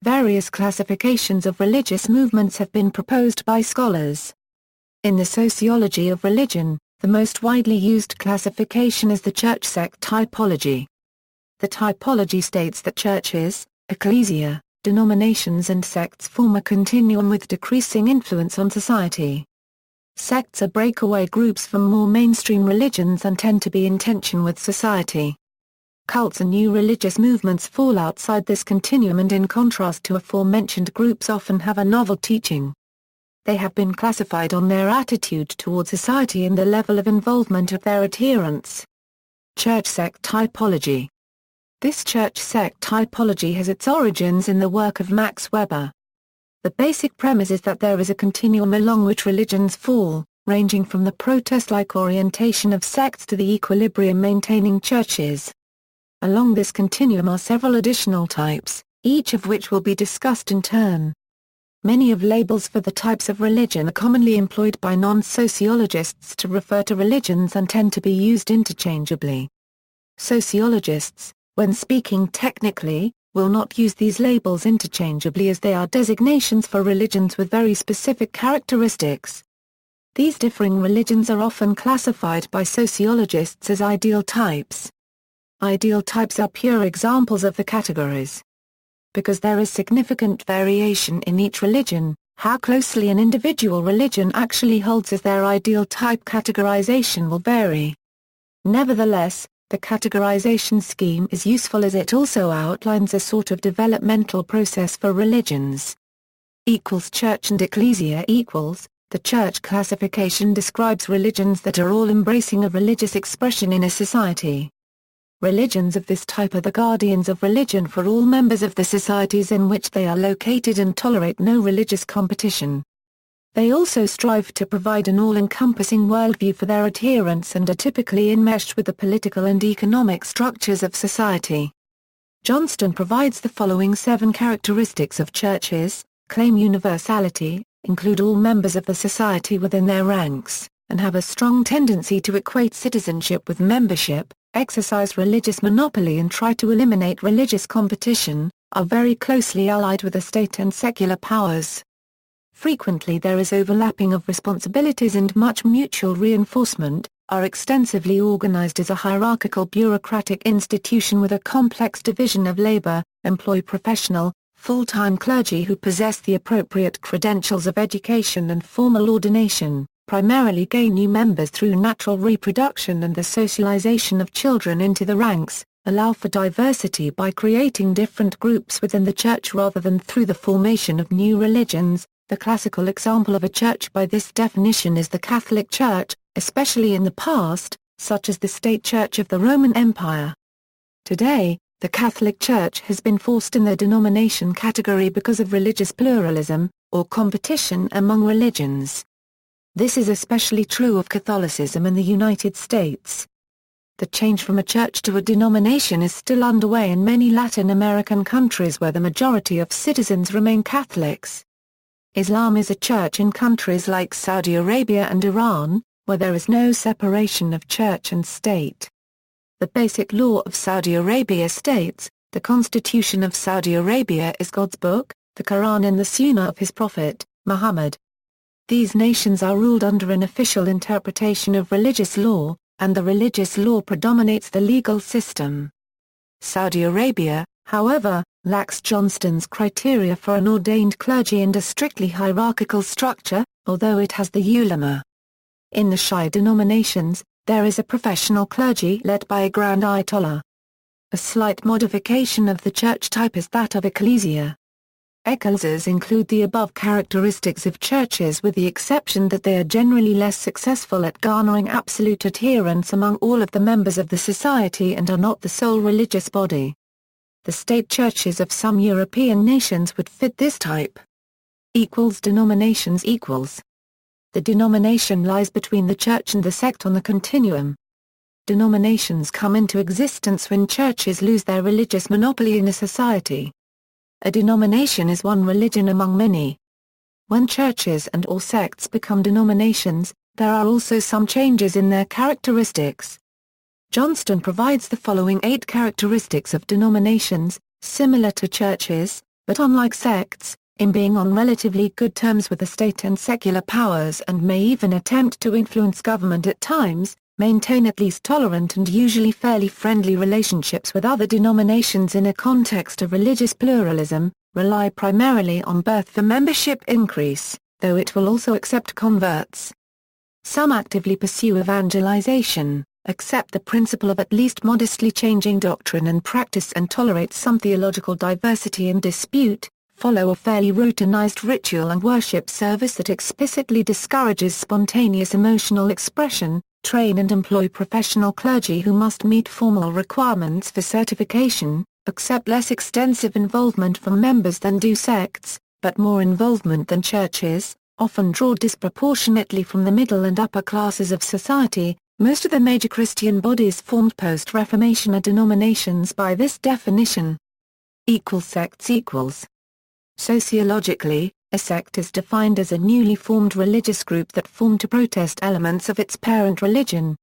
Various classifications of religious movements have been proposed by scholars. In the sociology of religion, the most widely used classification is the church-sect typology. The typology states that churches, ecclesia, denominations and sects form a continuum with decreasing influence on society. Sects are breakaway groups from more mainstream religions and tend to be in tension with society. Cults and new religious movements fall outside this continuum and in contrast to aforementioned groups often have a novel teaching. They have been classified on their attitude toward society and the level of involvement of their adherents. Church-sect typology. This church-sect typology has its origins in the work of Max Weber. The basic premise is that there is a continuum along which religions fall, ranging from the protest-like orientation of sects to the equilibrium-maintaining churches. Along this continuum are several additional types, each of which will be discussed in turn. Many of labels for the types of religion are commonly employed by non-sociologists to refer to religions and tend to be used interchangeably. Sociologists, when speaking technically, will not use these labels interchangeably as they are designations for religions with very specific characteristics. These differing religions are often classified by sociologists as ideal types. Ideal types are pure examples of the categories. Because there is significant variation in each religion, how closely an individual religion actually holds as their ideal type categorization will vary. Nevertheless, the categorization scheme is useful as it also outlines a sort of developmental process for religions. Church and ecclesia equals, the church classification describes religions that are all embracing of religious expression in a society. Religions of this type are the guardians of religion for all members of the societies in which they are located and tolerate no religious competition. They also strive to provide an all-encompassing worldview for their adherents and are typically enmeshed with the political and economic structures of society. Johnston provides the following 7 characteristics of churches: claim universality, include all members of the society within their ranks, and have a strong tendency to equate citizenship with membership, exercise religious monopoly and try to eliminate religious competition, are very closely allied with the state and secular powers. Frequently there is overlapping of responsibilities and much mutual reinforcement, are extensively organized as a hierarchical bureaucratic institution with a complex division of labor, employ professional, full-time clergy who possess the appropriate credentials of education and formal ordination, primarily gain new members through natural reproduction and the socialization of children into the ranks, allow for diversity by creating different groups within the church rather than through the formation of new religions. The classical example of a church by this definition is the Catholic Church, especially in the past, such as the state church of the Roman Empire. Today, the Catholic Church has been forced in the denomination category because of religious pluralism, or competition among religions. This is especially true of Catholicism in the United States. The change from a church to a denomination is still underway in many Latin American countries where the majority of citizens remain Catholics. Islam is a church in countries like Saudi Arabia and Iran, where there is no separation of church and state. The basic law of Saudi Arabia states, the Constitution of Saudi Arabia is God's book, the Quran and the Sunnah of his Prophet, Muhammad. These nations are ruled under an official interpretation of religious law, and the religious law predominates the legal system. Saudi Arabia, however, lacks Johnston's criteria for an ordained clergy and a strictly hierarchical structure, although it has the ulama. In the Shia denominations, there is a professional clergy led by a grand ayatollah. A slight modification of the church type is that of ecclesia. Ecclesias include the above characteristics of churches with the exception that they are generally less successful at garnering absolute adherence among all of the members of the society and are not the sole religious body. The state churches of some European nations would fit this type. Denominations equals. The denomination lies between the church and the sect on the continuum. Denominations come into existence when churches lose their religious monopoly in a society. A denomination is one religion among many. When churches and/or sects become denominations, there are also some changes in their characteristics. Johnston provides the following 8 characteristics of denominations, similar to churches, but unlike sects, in being on relatively good terms with the state and secular powers and may even attempt to influence government at times, maintain at least tolerant and usually fairly friendly relationships with other denominations in a context of religious pluralism, rely primarily on birth for membership increase, though it will also accept converts. Some actively pursue evangelization, accept the principle of at least modestly changing doctrine and practice and tolerate some theological diversity and dispute, follow a fairly routinized ritual and worship service that explicitly discourages spontaneous emotional expression, train and employ professional clergy who must meet formal requirements for certification, accept less extensive involvement from members than do sects, but more involvement than churches, often draw disproportionately from the middle and upper classes of society. Most of the major Christian bodies formed post-Reformation are denominations by this definition. Sects equals. Sociologically, a sect is defined as a newly formed religious group that formed to protest elements of its parent religion.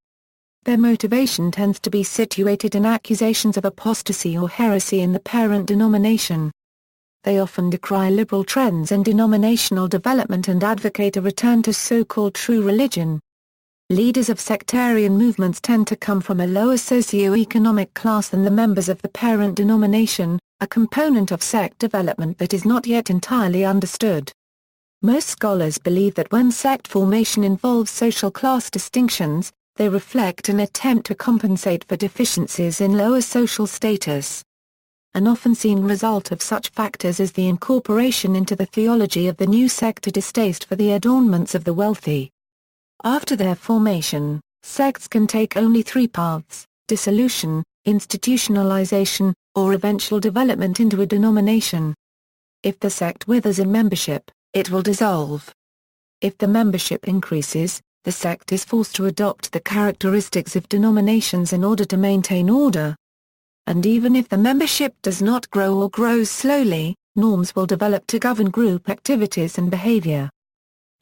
Their motivation tends to be situated in accusations of apostasy or heresy in the parent denomination. They often decry liberal trends in denominational development and advocate a return to so-called true religion. Leaders of sectarian movements tend to come from a lower socio-economic class than the members of the parent denomination, a component of sect development that is not yet entirely understood. Most scholars believe that when sect formation involves social class distinctions, they reflect an attempt to compensate for deficiencies in lower social status. An often seen result of such factors is the incorporation into the theology of the new sect a distaste for the adornments of the wealthy. After their formation, sects can take only three paths: dissolution, institutionalization, or eventual development into a denomination. If the sect withers in membership, it will dissolve. If the membership increases, the sect is forced to adopt the characteristics of denominations in order to maintain order. And even if the membership does not grow or grows slowly, norms will develop to govern group activities and behavior.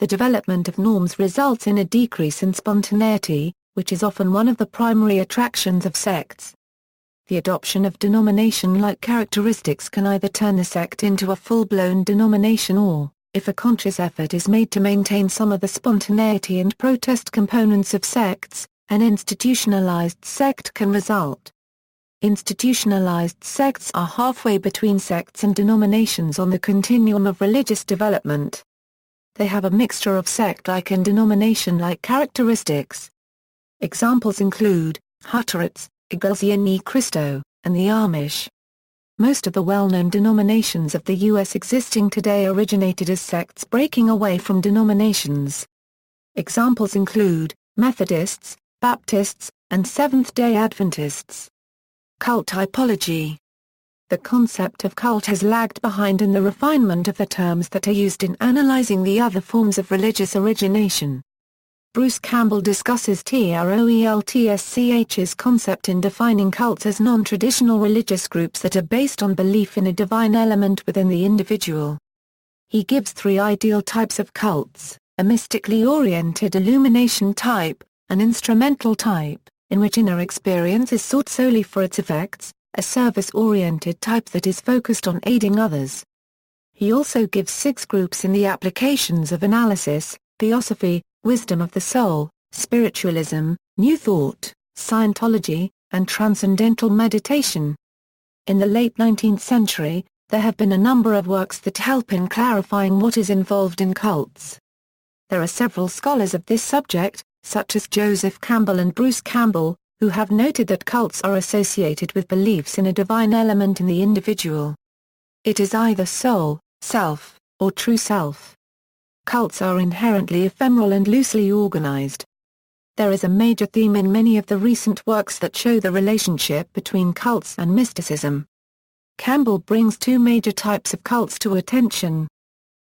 The development of norms results in a decrease in spontaneity, which is often one of the primary attractions of sects. The adoption of denomination-like characteristics can either turn the sect into a full-blown denomination or, if a conscious effort is made to maintain some of the spontaneity and protest components of sects, an institutionalized sect can result. Institutionalized sects are halfway between sects and denominations on the continuum of religious development. They have a mixture of sect-like and denomination-like characteristics. Examples include Hutterites, Iglesia Ni Cristo, and the Amish. Most of the well-known denominations of the U.S. existing today originated as sects breaking away from denominations. Examples include Methodists, Baptists, and Seventh-day Adventists. Cult typology. The concept of cult has lagged behind in the refinement of the terms that are used in analyzing the other forms of religious origination. Bruce Campbell discusses TROELTSCH's concept in defining cults as non-traditional religious groups that are based on belief in a divine element within the individual. He gives three ideal types of cults: a mystically oriented illumination type, an instrumental type, in which inner experience is sought solely for its effects, a service-oriented type that is focused on aiding others. He also gives 6 groups in the applications of analysis: theosophy, wisdom of the soul, spiritualism, New Thought, Scientology, and transcendental meditation. In the late 19th century, there have been a number of works that help in clarifying what is involved in cults. There are several scholars of this subject, such as Joseph Campbell and Bruce Campbell, who have noted that cults are associated with beliefs in a divine element in the individual. It is either soul, self, or true self. Cults are inherently ephemeral and loosely organized. There is a major theme in many of the recent works that show the relationship between cults and mysticism. Campbell brings 2 major types of cults to attention.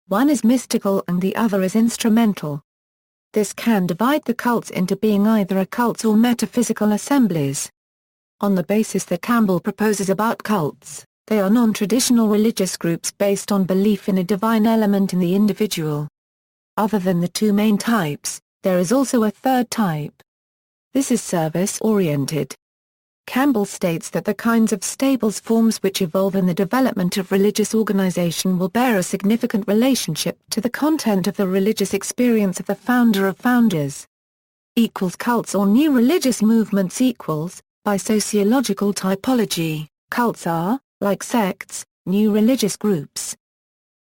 One is mystical and the other is instrumental. This can divide the cults into being either occults or metaphysical assemblies. On the basis that Campbell proposes about cults, they are non-traditional religious groups based on belief in a divine element in the individual. Other than the 2 main types, there is also a third type. This is service-oriented. Campbell states that the kinds of stables forms which evolve in the development of religious organization will bear a significant relationship to the content of the religious experience of the founder of founders. Cults or new religious movements by sociological typology, cults are, like sects, new religious groups.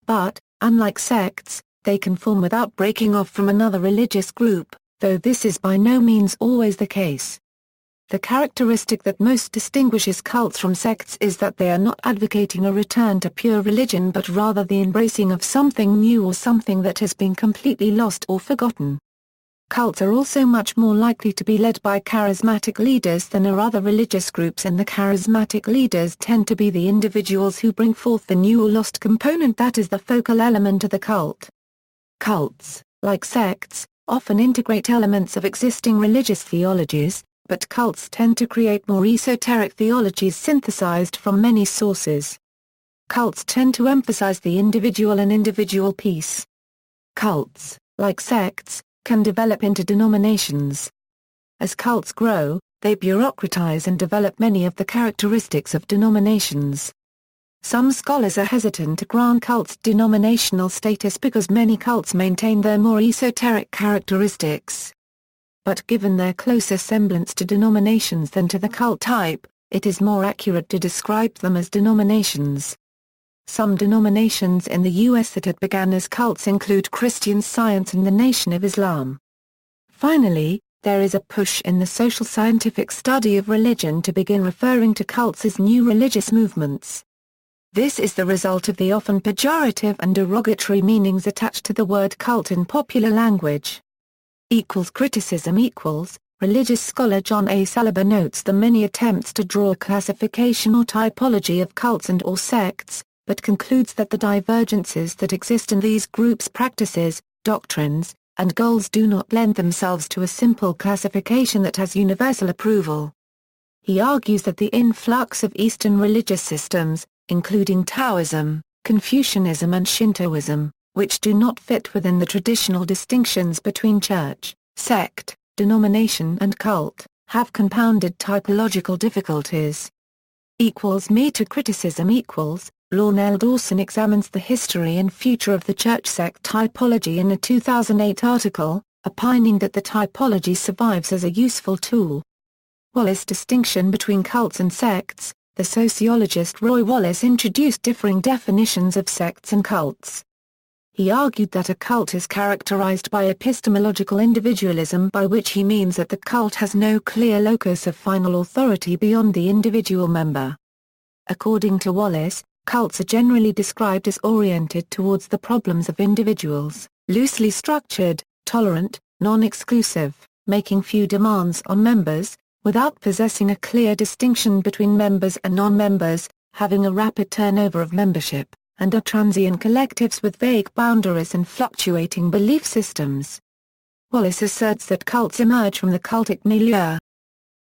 But, unlike sects, they can form without breaking off from another religious group, though this is by no means always the case. The characteristic that most distinguishes cults from sects is that they are not advocating a return to pure religion but rather the embracing of something new or something that has been completely lost or forgotten. Cults are also much more likely to be led by charismatic leaders than are other religious groups, and the charismatic leaders tend to be the individuals who bring forth the new or lost component that is the focal element of the cult. Cults, like sects, often integrate elements of existing religious theologies, but cults tend to create more esoteric theologies synthesized from many sources. Cults tend to emphasize the individual and individual peace. Cults, like sects, can develop into denominations. As cults grow, they bureaucratize and develop many of the characteristics of denominations. Some scholars are hesitant to grant cults denominational status because many cults maintain their more esoteric characteristics. But given their closer semblance to denominations than to the cult type, it is more accurate to describe them as denominations. Some denominations in the U.S. that had begun as cults include Christian Science and the Nation of Islam. Finally, there is a push in the social scientific study of religion to begin referring to cults as new religious movements. This is the result of the often pejorative and derogatory meanings attached to the word cult in popular language. Criticism Religious scholar John A. Saliba notes the many attempts to draw a classification or typology of cults and/or sects, but concludes that the divergences that exist in these groups' practices, doctrines, and goals do not lend themselves to a simple classification that has universal approval. He argues that the influx of Eastern religious systems, including Taoism, Confucianism and Shintoism, which do not fit within the traditional distinctions between church, sect, denomination and cult, have compounded typological difficulties. Meta-criticism Lorne L. Dawson examines the history and future of the church-sect typology in a 2008 article, opining that the typology survives as a useful tool. Wallace distinction between cults and sects. The sociologist Roy Wallace introduced differing definitions of sects and cults. He argued that a cult is characterized by epistemological individualism, by which he means that the cult has no clear locus of final authority beyond the individual member. According to Wallace, cults are generally described as oriented towards the problems of individuals, loosely structured, tolerant, non-exclusive, making few demands on members, without possessing a clear distinction between members and non-members, having a rapid turnover of membership, and are transient collectives with vague boundaries and fluctuating belief systems. Wallace asserts that cults emerge from the cultic milieu.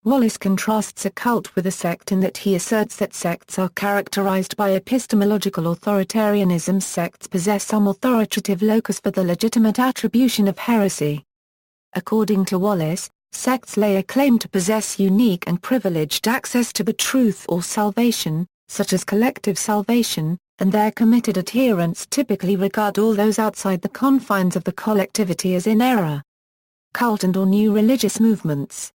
Wallace contrasts a cult with a sect in that he asserts that sects are characterized by epistemological authoritarianism. Sects possess some authoritative locus for the legitimate attribution of heresy. According to Wallace, sects lay a claim to possess unique and privileged access to the truth or salvation, such as collective salvation, and their committed adherents typically regard all those outside the confines of the collectivity as in error. Cult and/or new religious movements.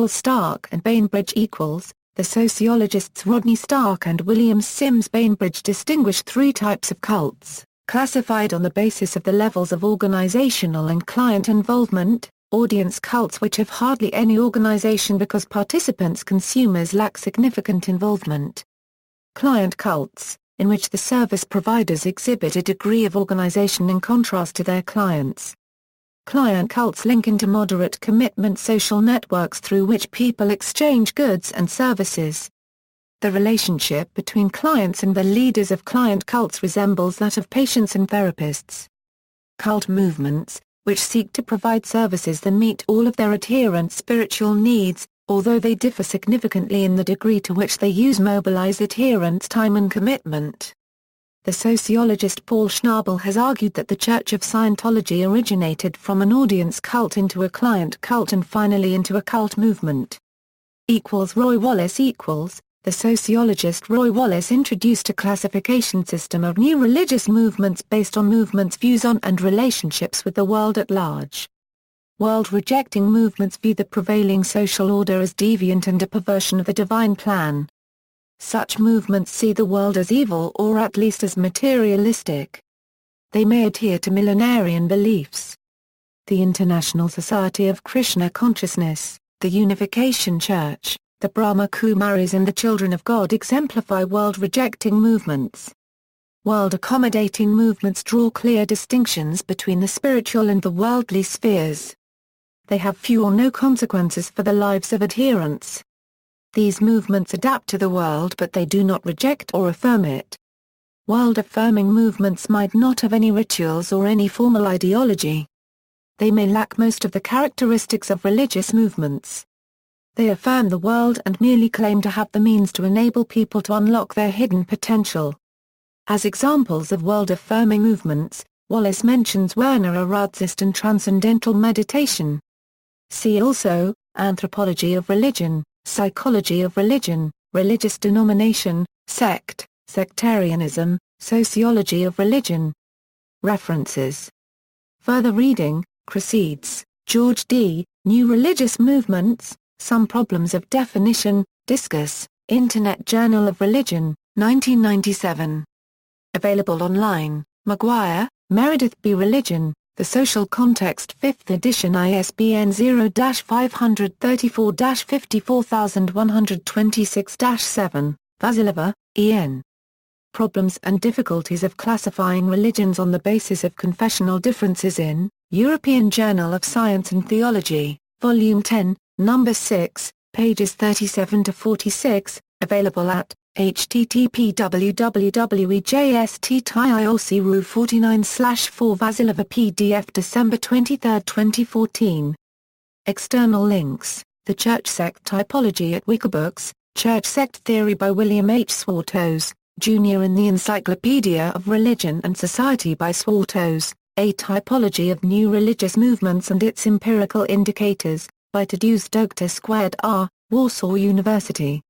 Stark and Bainbridge The sociologists Rodney Stark and William Sims Bainbridge distinguish three types of cults, classified on the basis of the levels of organizational and client involvement: audience cults, which have hardly any organization because participants consumers lack significant involvement; client cults, in which the service providers exhibit a degree of organization in contrast to their clients. Client cults link into moderate commitment social networks through which people exchange goods and services. The relationship between clients and the leaders of client cults resembles that of patients and therapists. Cult movements, which seek to provide services that meet all of their adherents' spiritual needs, although they differ significantly in the degree to which they mobilize adherents' time and commitment. The sociologist Paul Schnabel has argued that the Church of Scientology originated from an audience cult into a client cult and finally into a cult movement. Roy Wallace The sociologist Roy Wallace introduced a classification system of new religious movements based on movements' views on and relationships with the world at large. World-rejecting movements view the prevailing social order as deviant and a perversion of the divine plan. Such movements see the world as evil or at least as materialistic. They may adhere to millenarian beliefs. The International Society of Krishna Consciousness, the Unification Church, the Brahma Kumaris and the Children of God exemplify world-rejecting movements. World-accommodating movements draw clear distinctions between the spiritual and the worldly spheres. They have few or no consequences for the lives of adherents. These movements adapt to the world but they do not reject or affirm it. World-affirming movements might not have any rituals or any formal ideology. They may lack most of the characteristics of religious movements. They affirm the world and merely claim to have the means to enable people to unlock their hidden potential. As examples of world-affirming movements, Wallace mentions Werner Erhardtist and Transcendental Meditation. See also, Anthropology of Religion, Psychology of Religion, Religious Denomination, Sect, Sectarianism, Sociology of Religion. References. Further reading, Crusades, George D., New Religious Movements, Some Problems of Definition, Discus, Internet Journal of Religion, 1997. Available online, Maguire, Meredith B. Religion, The Social Context 5th edition ISBN 0-530-54126-7, Vasileva, E.N. Problems and Difficulties of Classifying Religions on the Basis of Confessional Differences in, European Journal of Science and Theology, Volume 10, Number 6, pages 37-46, available at http://www.ejsttiocru49/4 Vasileva PDF December 23, 2014. External links, The Church-Sect Typology at Wikibooks, Church-Sect Theory by William H. Swartos, Jr. in the Encyclopedia of Religion and Society by Swartos, A Typology of New Religious Movements and Its Empirical Indicators, by Tadeusz Doktor Squared R, Warsaw University.